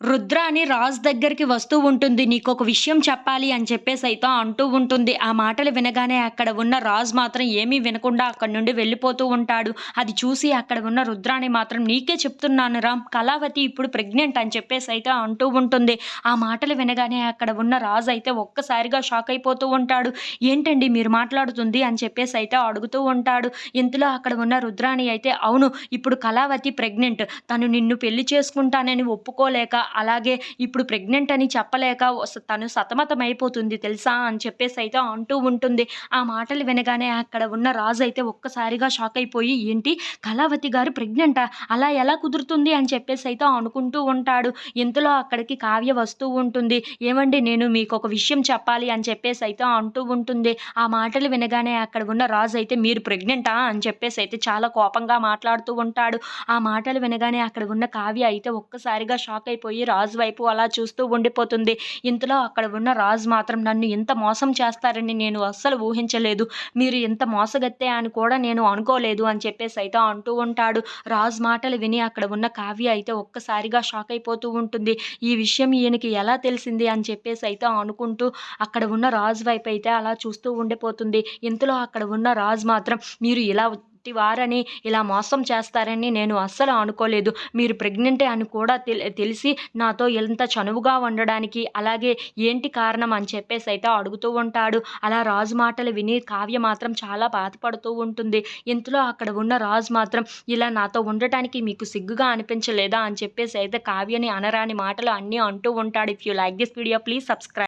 రుద్రాని రాజు దగ్గరికి వస్తూ ఉంటుంది. "నీకొక విషయం చెప్పాలి" అని చెప్పేసైతే అంటూ ఉంటుంది. ఆ మాటలు వినగానే అక్కడ ఉన్న రాజు మాత్రం ఏమీ వినకుండా అక్కడి నుండి వెళ్ళిపోతూ ఉంటాడు. అది చూసి అక్కడ ఉన్న రుద్రాని మాత్రం "నీకే చెప్తున్నానురా, కళావతి ఇప్పుడు ప్రెగ్నెంట్" అని చెప్పేసైతే అంటూ ఉంటుంది. ఆ మాటలు వినగానే అక్కడ ఉన్న రాజు అయితే ఒక్కసారిగా షాక్ అయిపోతూ ఉంటాడు. "ఏంటండి మీరు మాట్లాడుతుంది" అని చెప్పేసైతే అడుగుతూ ఉంటాడు. ఇంతలో అక్కడ ఉన్న రుద్రాని అయితే "అవును, ఇప్పుడు కళావతి ప్రెగ్నెంట్. తను నిన్ను పెళ్లి చేసుకుంటానని ఒప్పుకోలేక అలాగే ఇప్పుడు ప్రెగ్నెంట్ అని చెప్పలేక తను సతమతమైపోతుంది తెలుసా" అని చెప్పేసైతే అంటూ ఉంటుంది. ఆ మాటలు వినగానే అక్కడ ఉన్న రాజైతే ఒక్కసారిగా షాక్ అయిపోయి "ఏంటి, కళావతి గారు ప్రెగ్నెంటా? అలా ఎలా కుదురుతుంది" అని చెప్పేసైతే అనుకుంటూ ఉంటాడు. ఇంతలో అక్కడికి కావ్య వస్తూ ఉంటుంది. "ఏవండీ, నేను మీకొక విషయం చెప్పాలి" అని చెప్పేసైతే అంటూ ఉంటుంది. ఆ మాటలు వినగానే అక్కడ ఉన్న రాజైతే "మీరు ప్రెగ్నెంటా?" అని చెప్పేసైతే చాలా కోపంగా మాట్లాడుతూ ఉంటాడు. ఆ మాటలు వినగానే అక్కడ ఉన్న కావ్య అయితే ఒక్కసారిగా షాక్ అయిపోయి రాజు వైపు అలా చూస్తూ ఉండిపోతుంది. ఇంతలో అక్కడ ఉన్న రాజు మాత్రం "నన్ను ఇంత మోసం చేస్తారని నేను అస్సలు ఊహించలేదు. మీరు ఇంత మోసగత్తె అని కూడా నేను అనుకోలేదు" అని చెప్పేసైతే అంటూ ఉంటాడు. రాజు మాటలు విని అక్కడ ఉన్న కావ్య అయితే ఒక్కసారిగా షాక్ అయిపోతూ ఉంటుంది. ఈ విషయం ఈయనకి ఎలా తెలిసింది అని చెప్పేసైతే అనుకుంటూ అక్కడ ఉన్న రాజు వైపు అయితే అలా చూస్తూ ఉండిపోతుంది. ఇంతలో అక్కడ ఉన్న రాజు మాత్రం "మీరు ఇలా వారని, ఇలా మోసం చేస్తారని నేను అస్సలు అనుకోలేదు. మీరు ప్రెగ్నెంటే అని కూడా తెలిసి నాతో ఎంత చనువుగా ఉండడానికి అలాగే ఏంటి కారణం" అని చెప్పేసైతే అడుగుతూ ఉంటాడు. అలా రాజు మాటలు విని కావ్య మాత్రం చాలా బాధపడుతూ ఉంటుంది. ఇంతలో అక్కడ ఉన్న రాజు మాత్రం "ఇలా నాతో ఉండటానికి మీకు సిగ్గుగా అనిపించలేదా" అని చెప్పేసైతే కావ్యని అనరాని మాటలు అన్నీ అంటూ ఉంటాడు. If you like this video please subscribe.